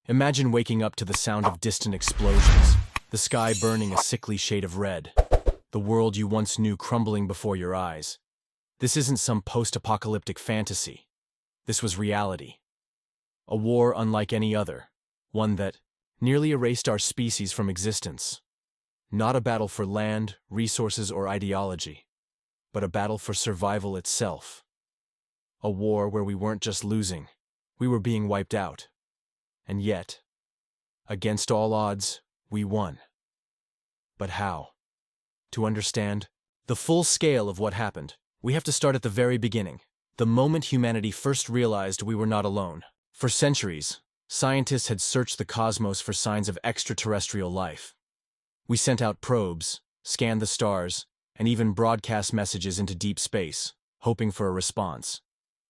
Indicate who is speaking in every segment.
Speaker 1: Imagine waking up to the sound of distant explosions, the sky burning a sickly shade of red, the world you once knew crumbling before your eyes. This isn't some post-apocalyptic fantasy. This was reality. A war unlike any other, one that nearly erased our species from existence. Not a battle for land, resources, or ideology, but a battle for survival itself. A war where we weren't just losing, we were being wiped out. And yet, against all odds, we won. But how? To understand the full scale of what happened, we have to start at the very beginning, the moment humanity first realized we were not alone. For centuries, scientists had searched the cosmos for signs of extraterrestrial life. We sent out probes, scanned the stars, and even broadcast messages into deep space, hoping for a response.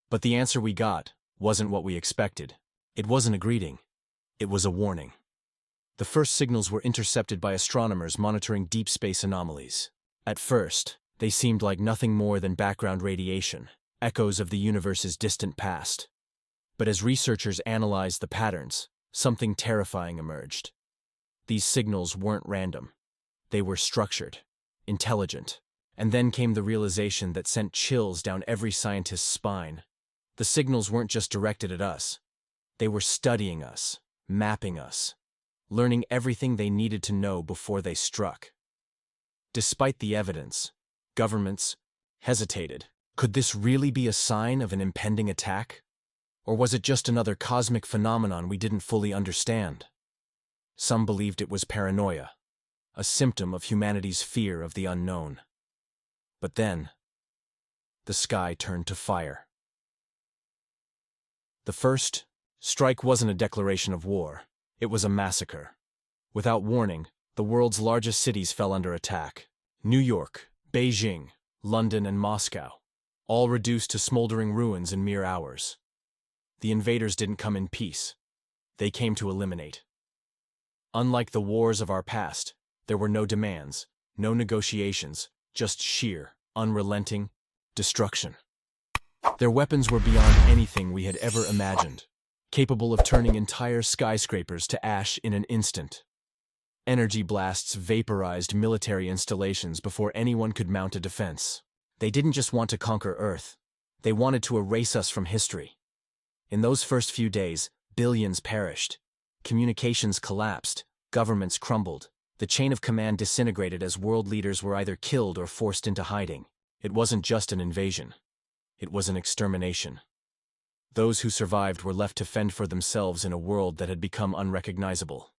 Speaker 1: But the answer we got wasn't what we expected. It wasn't a greeting. It was a warning. The first signals were intercepted by astronomers monitoring deep space anomalies. At first, they seemed like nothing more than background radiation, echoes of the universe's distant past. But as researchers analyzed the patterns, something terrifying emerged. These signals weren't random. They were structured, intelligent. And then came the realization that sent chills down every scientist's spine. The signals weren't just directed at us. They were studying us, mapping us, learning everything they needed to know before they struck. Despite the evidence, governments hesitated. Could this really be a sign of an impending attack? Or was it just another cosmic phenomenon we didn't fully understand? Some believed it was paranoia, a symptom of humanity's fear of the unknown. But then, the sky turned to fire. The first strike wasn't a declaration of war. It was a massacre. Without warning, the world's largest cities fell under attack. New York, Beijing, London, and Moscow, all reduced to smoldering ruins in mere hours. The invaders didn't come in peace. They came to eliminate. Unlike the wars of our past, there were no demands, no negotiations, just sheer, unrelenting destruction. Their weapons were beyond anything we had ever imagined, capable of turning entire skyscrapers to ash in an instant. Energy blasts vaporized military installations before anyone could mount a defense. They didn't just want to conquer Earth. They wanted to erase us from history. In those first few days, billions perished. Communications collapsed, governments crumbled. The chain of command disintegrated as world leaders were either killed or forced into hiding. It wasn't just an invasion. It was an extermination. Those who survived were left to fend for themselves in a world that had become unrecognizable.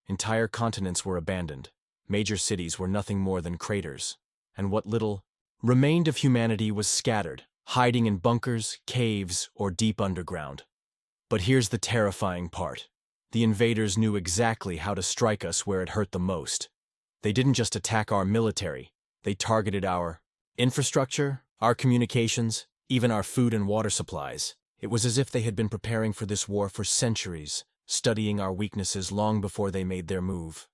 Speaker 1: Entire continents were abandoned. Major cities were nothing more than craters. And what little remained of humanity was scattered, hiding in bunkers, caves, or deep underground. But here's the terrifying part. The invaders knew exactly how to strike us where it hurt the most. They didn't just attack our military. They targeted our infrastructure, our communications, even our food and water supplies. It was as if they had been preparing for this war for centuries, studying our weaknesses long before they made their move.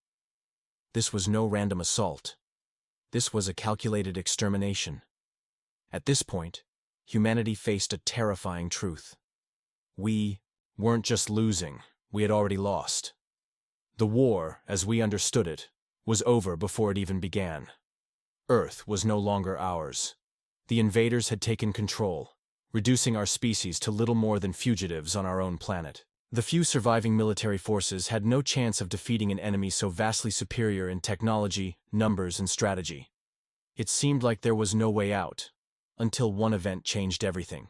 Speaker 1: This was no random assault. This was a calculated extermination. At this point, humanity faced a terrifying truth. We weren't just losing, we had already lost. The war, as we understood it, was over before it even began. Earth was no longer ours. The invaders had taken control, reducing our species to little more than fugitives on our own planet. The few surviving military forces had no chance of defeating an enemy so vastly superior in technology, numbers, and strategy. It seemed like there was no way out, until one event changed everything.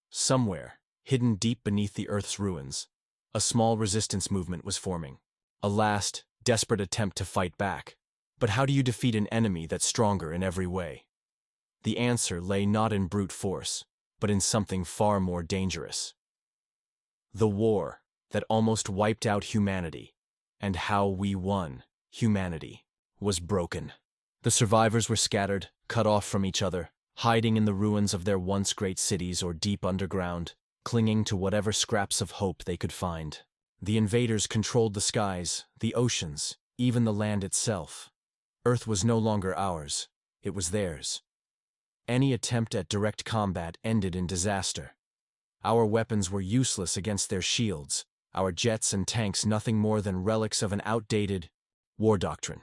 Speaker 1: Somewhere, hidden deep beneath the Earth's ruins, a small resistance movement was forming. A last, desperate attempt to fight back. But how do you defeat an enemy that's stronger in every way? The answer lay not in brute force, but in something far more dangerous. The war that almost wiped out humanity, and how we won, humanity, was broken. The survivors were scattered, cut off from each other, hiding in the ruins of their once great cities or deep underground, clinging to whatever scraps of hope they could find. The invaders controlled the skies, the oceans, even the land itself. Earth was no longer ours, it was theirs. Any attempt at direct combat ended in disaster. Our weapons were useless against their shields, our jets and tanks nothing more than relics of an outdated war doctrine.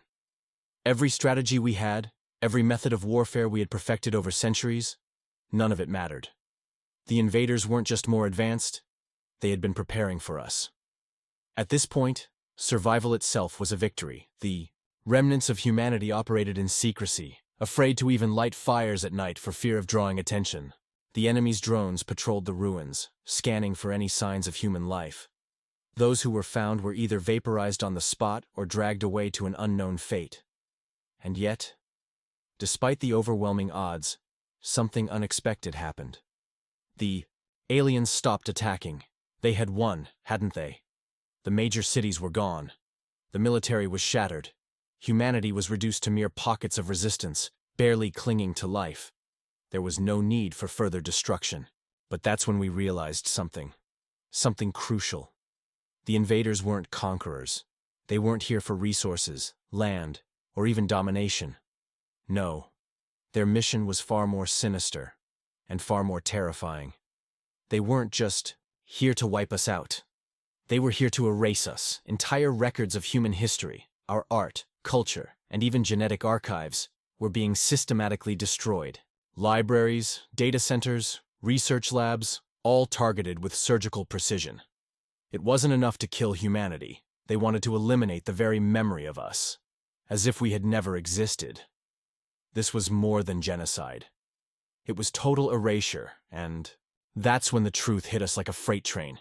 Speaker 1: Every strategy we had, every method of warfare we had perfected over centuries, none of it mattered. The invaders weren't just more advanced, they had been preparing for us. At this point, survival itself was a victory. The remnants of humanity operated in secrecy, afraid to even light fires at night for fear of drawing attention. The enemy's drones patrolled the ruins, scanning for any signs of human life. Those who were found were either vaporized on the spot or dragged away to an unknown fate. And yet, despite the overwhelming odds, something unexpected happened. The aliens stopped attacking. They had won, hadn't they? The major cities were gone. The military was shattered. Humanity was reduced to mere pockets of resistance, barely clinging to life. There was no need for further destruction. But that's when we realized something. Something crucial. The invaders weren't conquerors. They weren't here for resources, land, or even domination. No. Their mission was far more sinister and far more terrifying. They weren't just here to wipe us out. They were here to erase us. Entire records of human history, our art, culture, and even genetic archives were being systematically destroyed. Libraries, data centers, research labs, all targeted with surgical precision. It wasn't enough to kill humanity. They wanted to eliminate the very memory of us, as if we had never existed. This was more than genocide. It was total erasure, and that's when the truth hit us like a freight train.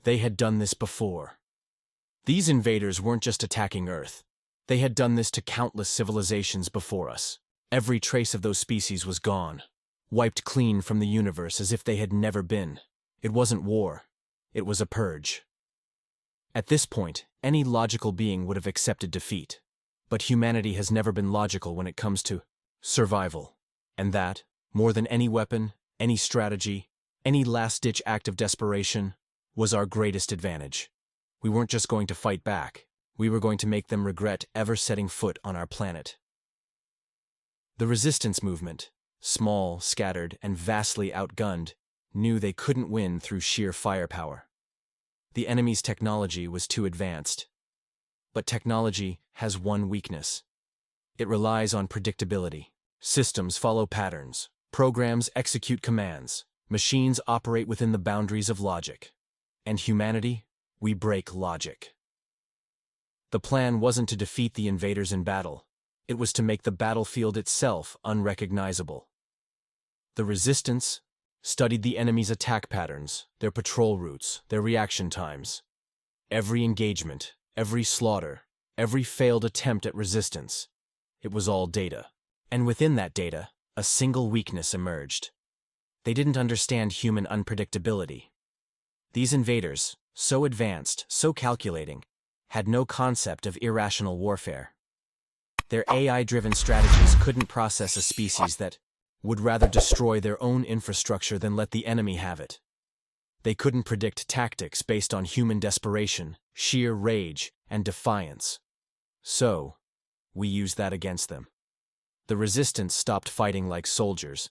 Speaker 1: They had done this before. These invaders weren't just attacking Earth. They had done this to countless civilizations before us. Every trace of those species was gone, wiped clean from the universe as if they had never been. It wasn't war. It was a purge. At this point, any logical being would have accepted defeat. But humanity has never been logical when it comes to survival. And that, more than any weapon, any strategy, any last-ditch act of desperation, was our greatest advantage. We weren't just going to fight back. We were going to make them regret ever setting foot on our planet. The resistance movement, small, scattered, and vastly outgunned, knew they couldn't win through sheer firepower. The enemy's technology was too advanced. But technology has one weakness. It relies on predictability. Systems follow patterns. Programs execute commands. Machines operate within the boundaries of logic. And humanity, we break logic. The plan wasn't to defeat the invaders in battle. It was to make the battlefield itself unrecognizable. The resistance studied the enemy's attack patterns, their patrol routes, their reaction times. Every engagement, every slaughter, every failed attempt at resistance, it was all data. And within that data, a single weakness emerged. They didn't understand human unpredictability. These invaders, so advanced, so calculating, had no concept of irrational warfare. Their AI-driven strategies couldn't process a species that would rather destroy their own infrastructure than let the enemy have it. They couldn't predict tactics based on human desperation, sheer rage, and defiance. So, we used that against them. The resistance stopped fighting like soldiers,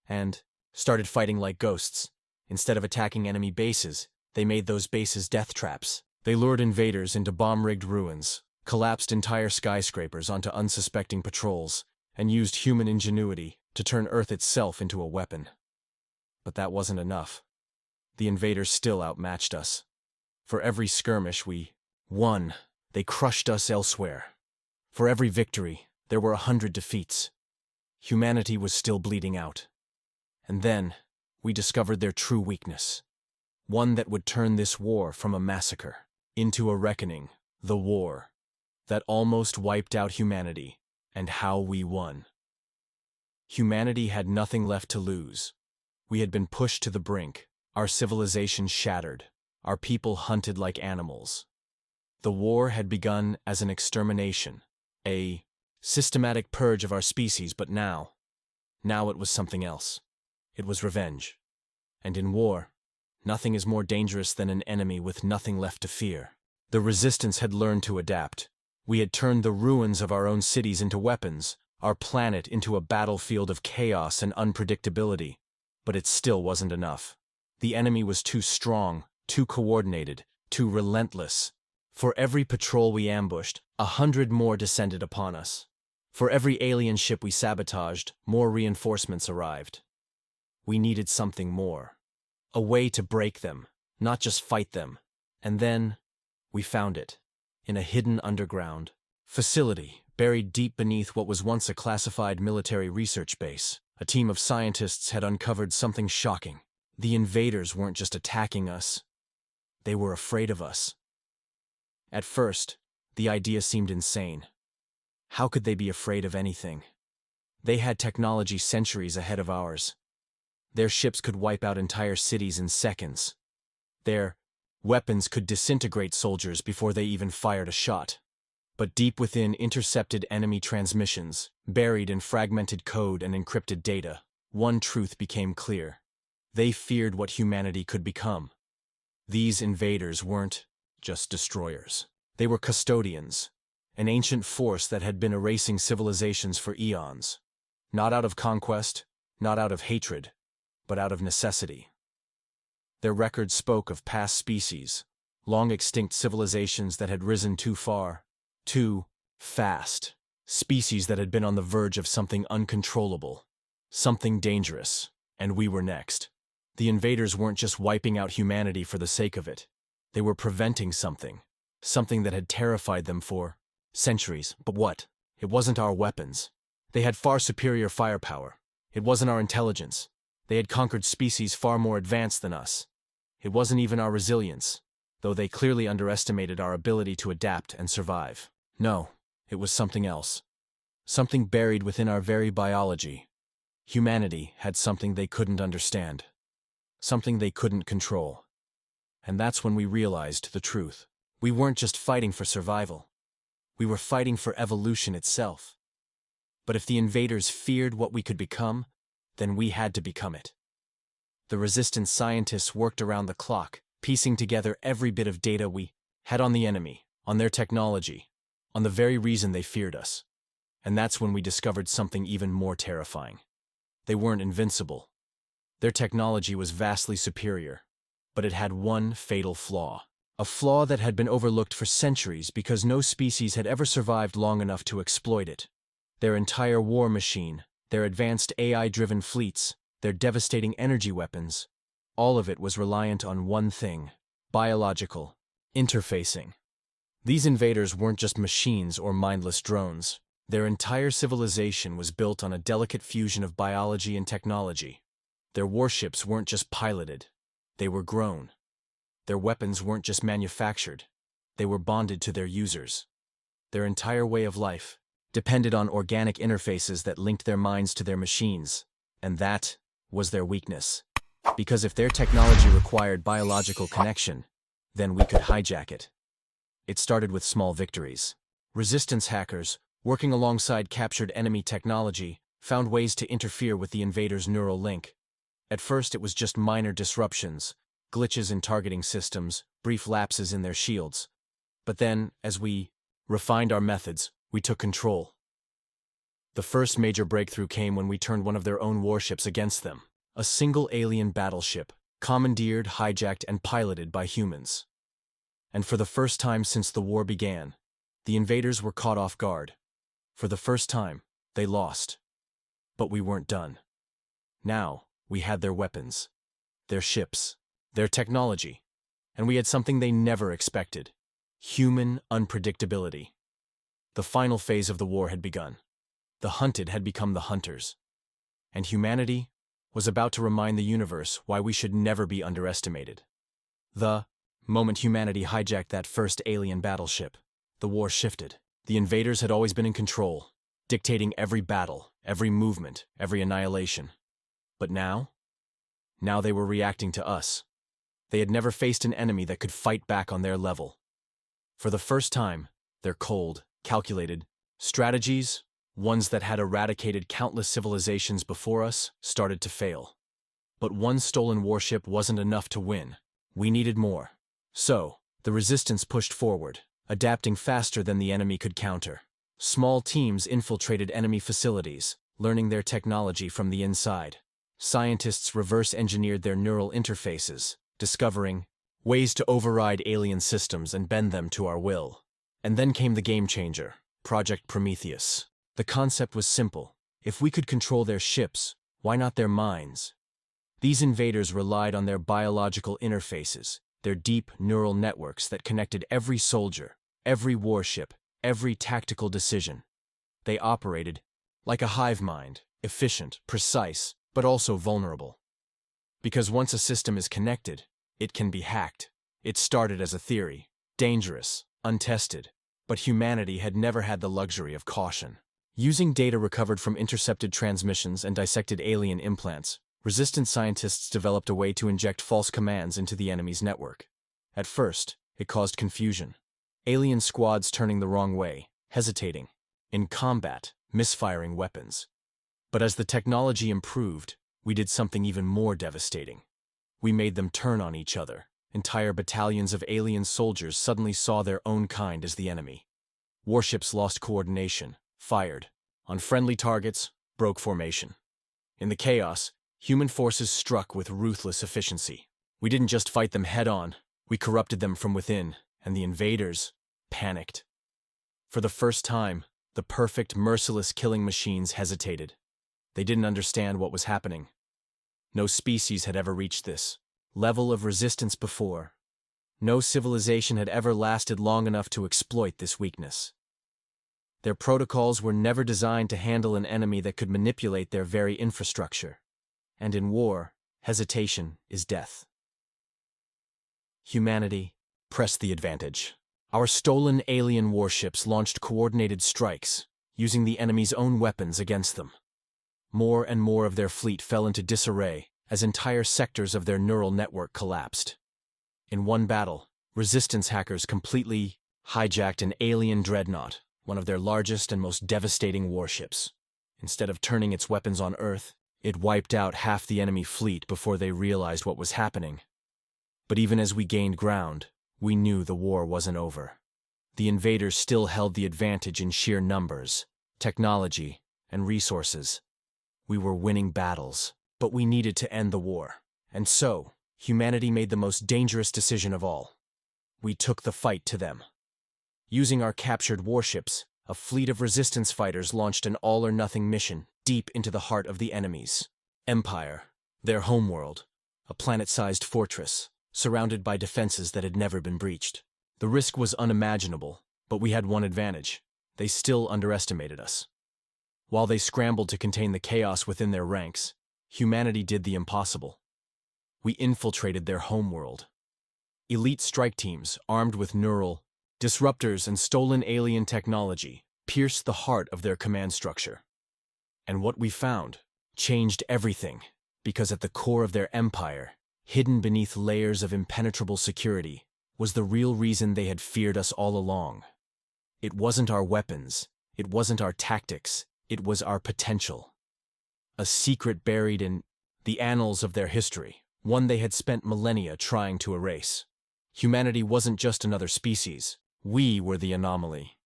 Speaker 1: and started fighting like ghosts. Instead of attacking enemy bases, they made those bases death traps. They lured invaders into bomb-rigged ruins, collapsed entire skyscrapers onto unsuspecting patrols, and used human ingenuity to turn Earth itself into a weapon. But that wasn't enough. The invaders still outmatched us. For every skirmish we won, they crushed us elsewhere. For every victory, there were 100 defeats. Humanity was still bleeding out. And then, we discovered their true weakness. One that would turn this war from a massacre into a reckoning, the war that almost wiped out humanity, and how we won. Humanity had nothing left to lose. We had been pushed to the brink, our civilization shattered, our people hunted like animals. The war had begun as an extermination, a systematic purge of our species, but now it was something else. It was revenge. And in war, nothing is more dangerous than an enemy with nothing left to fear. The resistance had learned to adapt. We had turned the ruins of our own cities into weapons, our planet into a battlefield of chaos and unpredictability. But it still wasn't enough. The enemy was too strong, too coordinated, too relentless. For every patrol we ambushed, 100 more descended upon us. For every alien ship we sabotaged, more reinforcements arrived. We needed something more. A way to break them, not just fight them. And then, we found it. In a hidden underground facility, buried deep beneath what was once a classified military research base, a team of scientists had uncovered something shocking. The invaders weren't just attacking us. They were afraid of us. At first, the idea seemed insane. How could they be afraid of anything? They had technology centuries ahead of ours. Their ships could wipe out entire cities in seconds. Their weapons could disintegrate soldiers before they even fired a shot. But deep within intercepted enemy transmissions, buried in fragmented code and encrypted data, one truth became clear. They feared what humanity could become. These invaders weren't just destroyers. They were custodians, an ancient force that had been erasing civilizations for eons. Not out of conquest, not out of hatred, but out of necessity. Their records spoke of past species, long-extinct civilizations that had risen too far, too fast, species that had been on the verge of something uncontrollable, something dangerous, and we were next. The invaders weren't just wiping out humanity for the sake of it. They were preventing something that had terrified them for centuries. But what? It wasn't our weapons. They had far superior firepower. It wasn't our intelligence. They had conquered species far more advanced than us. It wasn't even our resilience, though they clearly underestimated our ability to adapt and survive. No, it was something else. Something buried within our very biology. Humanity had something they couldn't understand. Something they couldn't control. And that's when we realized the truth. We weren't just fighting for survival. We were fighting for evolution itself. But if the invaders feared what we could become, then we had to become it. The resistance scientists worked around the clock, piecing together every bit of data we had on the enemy, on their technology, on the very reason they feared us. And that's when we discovered something even more terrifying. They weren't invincible. Their technology was vastly superior, but it had one fatal flaw. A flaw that had been overlooked for centuries because no species had ever survived long enough to exploit it. Their entire war machine, their advanced AI-driven fleets, their devastating energy weapons, all of it was reliant on one thing: biological interfacing. These invaders weren't just machines or mindless drones. Their entire civilization was built on a delicate fusion of biology and technology. Their warships weren't just piloted, they were grown. Their weapons weren't just manufactured, they were bonded to their users. Their entire way of life depended on organic interfaces that linked their minds to their machines, and that was their weakness. Because if their technology required biological connection, then we could hijack it. It started with small victories. Resistance hackers, working alongside captured enemy technology, found ways to interfere with the invaders' neural link. At first it was just minor disruptions, glitches in targeting systems, brief lapses in their shields. But then, as we refined our methods, we took control. The first major breakthrough came when we turned one of their own warships against them. A single alien battleship, commandeered, hijacked, and piloted by humans. And for the first time since the war began, the invaders were caught off guard. For the first time, they lost. But we weren't done. Now, we had their weapons, their ships, their technology, and we had something they never expected: human unpredictability. The final phase of the war had begun. The hunted had become the hunters. And humanity was about to remind the universe why we should never be underestimated. The moment humanity hijacked that first alien battleship, the war shifted. The invaders had always been in control, dictating every battle, every movement, every annihilation. But now they were reacting to us. They had never faced an enemy that could fight back on their level. For the first time, their cold, calculated strategies, ones that had eradicated countless civilizations before us, started to fail. But one stolen warship wasn't enough to win. We needed more. So, the resistance pushed forward, adapting faster than the enemy could counter. Small teams infiltrated enemy facilities, learning their technology from the inside. Scientists reverse-engineered their neural interfaces, discovering ways to override alien systems and bend them to our will. And then came the game changer, Project Prometheus. The concept was simple. If we could control their ships, why not their minds? These invaders relied on their biological interfaces, their deep neural networks that connected every soldier, every warship, every tactical decision. They operated like a hive mind, efficient, precise, but also vulnerable. Because once a system is connected, it can be hacked. It started as a theory, dangerous, untested, but humanity had never had the luxury of caution. Using data recovered from intercepted transmissions and dissected alien implants, resistance scientists developed a way to inject false commands into the enemy's network. At first, it caused confusion. Alien squads turning the wrong way, hesitating. In combat, misfiring weapons. But as the technology improved, we did something even more devastating. We made them turn on each other. Entire battalions of alien soldiers suddenly saw their own kind as the enemy. Warships lost coordination, fired. On friendly targets, broke formation. In the chaos, human forces struck with ruthless efficiency. We didn't just fight them head-on, we corrupted them from within, and the invaders panicked. For the first time, the perfect, merciless killing machines hesitated. They didn't understand what was happening. No species had ever reached this level of resistance before. No civilization had ever lasted long enough to exploit this weakness. Their protocols were never designed to handle an enemy that could manipulate their very infrastructure. And in war, hesitation is death. Humanity pressed the advantage. Our stolen alien warships launched coordinated strikes, using the enemy's own weapons against them. More and more of their fleet fell into disarray as entire sectors of their neural network collapsed. In one battle, resistance hackers completely hijacked an alien dreadnought, one of their largest and most devastating warships. Instead of turning its weapons on Earth, it wiped out half the enemy fleet before they realized what was happening. But even as we gained ground, we knew the war wasn't over. The invaders still held the advantage in sheer numbers, technology, and resources. We were winning battles, but we needed to end the war. And so, humanity made the most dangerous decision of all. We took the fight to them. Using our captured warships, a fleet of resistance fighters launched an all-or-nothing mission deep into the heart of the enemy's empire, their homeworld, a planet-sized fortress, surrounded by defenses that had never been breached. The risk was unimaginable, but we had one advantage. They still underestimated us. While they scrambled to contain the chaos within their ranks, humanity did the impossible. We infiltrated their homeworld. Elite strike teams, armed with neural disruptors and stolen alien technology, pierced the heart of their command structure. And what we found changed everything, because at the core of their empire, hidden beneath layers of impenetrable security, was the real reason they had feared us all along. It wasn't our weapons, it wasn't our tactics, it was our potential. A secret buried in the annals of their history, one they had spent millennia trying to erase. Humanity wasn't just another species, we were the anomaly.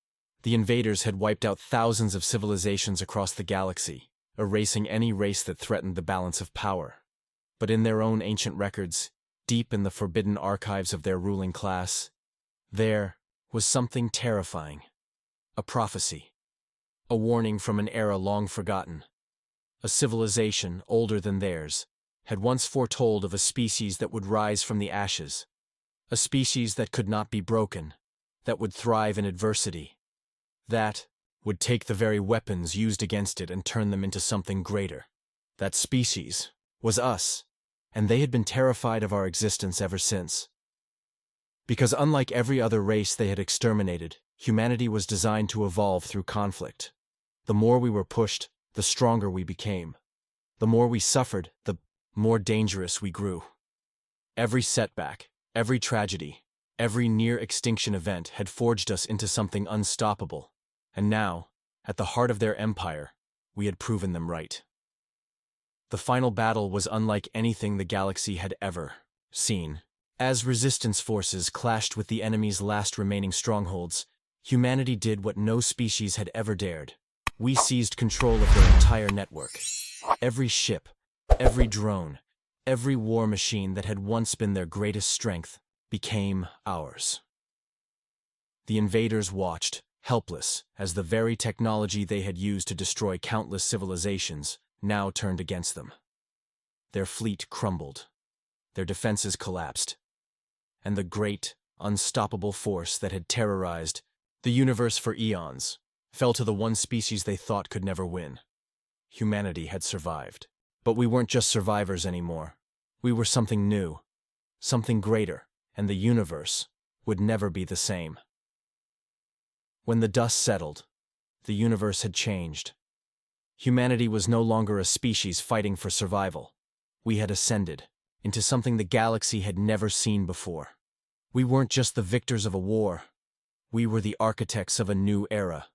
Speaker 1: The invaders had wiped out thousands of civilizations across the galaxy, erasing any race that threatened the balance of power. But in their own ancient records, deep in the forbidden archives of their ruling class, there was something terrifying. A prophecy. A warning from an era long forgotten. A civilization older than theirs had once foretold of a species that would rise from the ashes. A species that could not be broken, that would thrive in adversity, that would take the very weapons used against it and turn them into something greater. That species was us, and they had been terrified of our existence ever since. Because unlike every other race they had exterminated, humanity was designed to evolve through conflict. The more we were pushed, the stronger we became. The more we suffered, the more dangerous we grew. Every setback, every tragedy, every near-extinction event had forged us into something unstoppable. And now, at the heart of their empire, we had proven them right. The final battle was unlike anything the galaxy had ever seen. As resistance forces clashed with the enemy's last remaining strongholds, humanity did what no species had ever dared. We seized control of their entire network. Every ship, every drone, every war machine that had once been their greatest strength, became ours. The invaders watched, helpless, as the very technology they had used to destroy countless civilizations now turned against them. Their fleet crumbled, their defenses collapsed, and the great, unstoppable force that had terrorized the universe for eons fell to the one species they thought could never win. Humanity had survived. But we weren't just survivors anymore. We were something new, something greater, and the universe would never be the same. When the dust settled, the universe had changed. Humanity was no longer a species fighting for survival. We had ascended into something the galaxy had never seen before. We weren't just the victors of a war. We were the architects of a new era.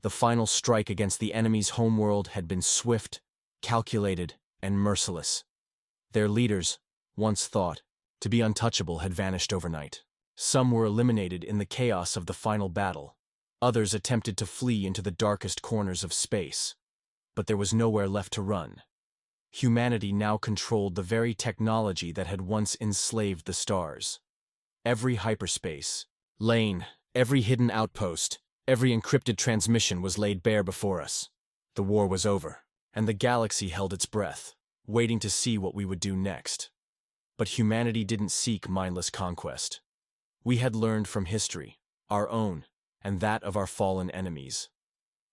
Speaker 1: The final strike against the enemy's homeworld had been swift, calculated, and merciless. Their leaders, once thought to be untouchable, had vanished overnight. Some were eliminated in the chaos of the final battle. Others attempted to flee into the darkest corners of space. But there was nowhere left to run. Humanity now controlled the very technology that had once enslaved the stars. Every hyperspace lane, every hidden outpost, every encrypted transmission was laid bare before us. The war was over, and the galaxy held its breath, waiting to see what we would do next. But humanity didn't seek mindless conquest. We had learned from history, our own, and that of our fallen enemies.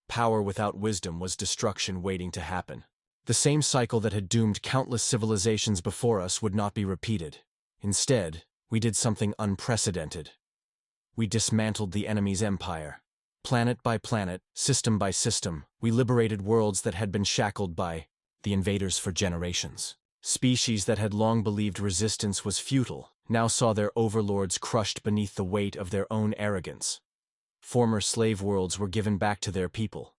Speaker 1: Power without wisdom was destruction waiting to happen. The same cycle that had doomed countless civilizations before us would not be repeated. Instead, we did something unprecedented. We dismantled the enemy's empire. Planet by planet, system by system, we liberated worlds that had been shackled by the invaders for generations. Species that had long believed resistance was futile now saw their overlords crushed beneath the weight of their own arrogance. Former slave worlds were given back to their people.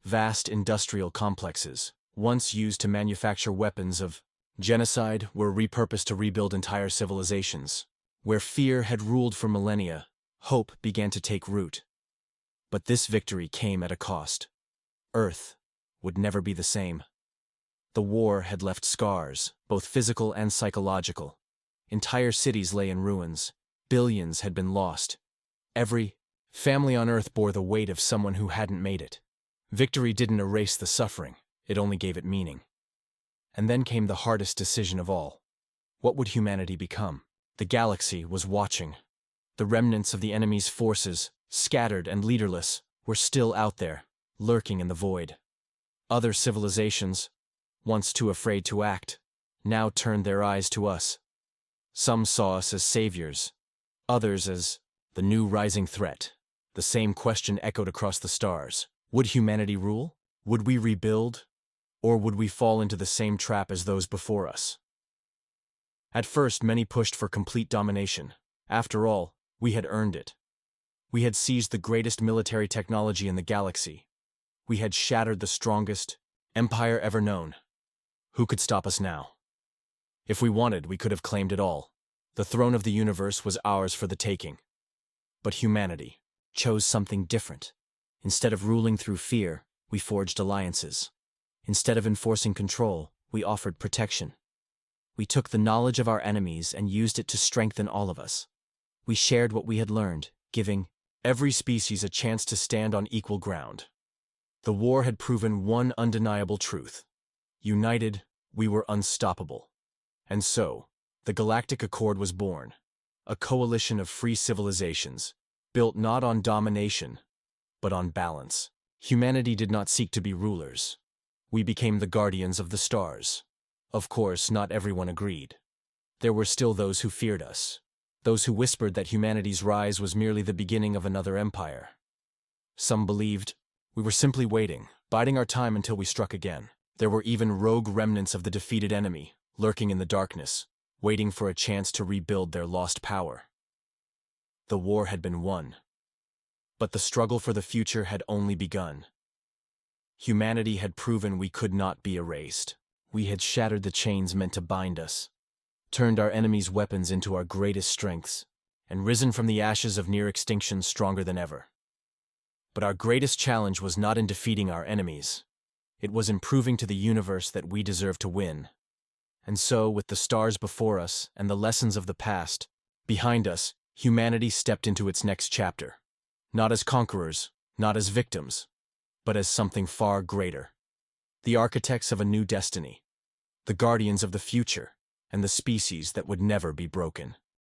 Speaker 1: Vast industrial complexes, once used to manufacture weapons of genocide, were repurposed to rebuild entire civilizations. Where fear had ruled for millennia, hope began to take root. But this victory came at a cost. Earth would never be the same. The war had left scars, both physical and psychological. Entire cities lay in ruins. Billions had been lost. Every family on Earth bore the weight of someone who hadn't made it. Victory didn't erase the suffering, it only gave it meaning. And then came the hardest decision of all. What would humanity become? The galaxy was watching. The remnants of the enemy's forces, scattered and leaderless, were still out there, lurking in the void. Other civilizations, once too afraid to act, now turned their eyes to us. Some saw us as saviors, others as the new rising threat. The same question echoed across the stars. Would humanity rule? Would we rebuild? Or would we fall into the same trap as those before us? At first, many pushed for complete domination. After all, we had earned it. We had seized the greatest military technology in the galaxy. We had shattered the strongest empire ever known. Who could stop us now? If we wanted, we could have claimed it all. The throne of the universe was ours for the taking. But humanity chose something different. Instead of ruling through fear, we forged alliances. Instead of enforcing control, we offered protection. We took the knowledge of our enemies and used it to strengthen all of us. We shared what we had learned, giving every species a chance to stand on equal ground. The war had proven one undeniable truth. United, we were unstoppable. And so, the Galactic Accord was born, a coalition of free civilizations, built not on domination, but on balance. Humanity did not seek to be rulers. We became the guardians of the stars. Of course, not everyone agreed. There were still those who feared us, those who whispered that humanity's rise was merely the beginning of another empire. Some believed we were simply waiting, biding our time until we struck again. There were even rogue remnants of the defeated enemy, lurking in the darkness, waiting for a chance to rebuild their lost power. The war had been won, but the struggle for the future had only begun. Humanity had proven we could not be erased. We had shattered the chains meant to bind us, turned our enemies' weapons into our greatest strengths, and risen from the ashes of near extinction stronger than ever. But our greatest challenge was not in defeating our enemies. It was in proving to the universe that we deserved to win. And so, with the stars before us and the lessons of the past, Behind us, humanity stepped into its next chapter. Not as conquerors, not as victims, but as something far greater. The architects of a new destiny. The guardians of the future, and the species that would never be broken.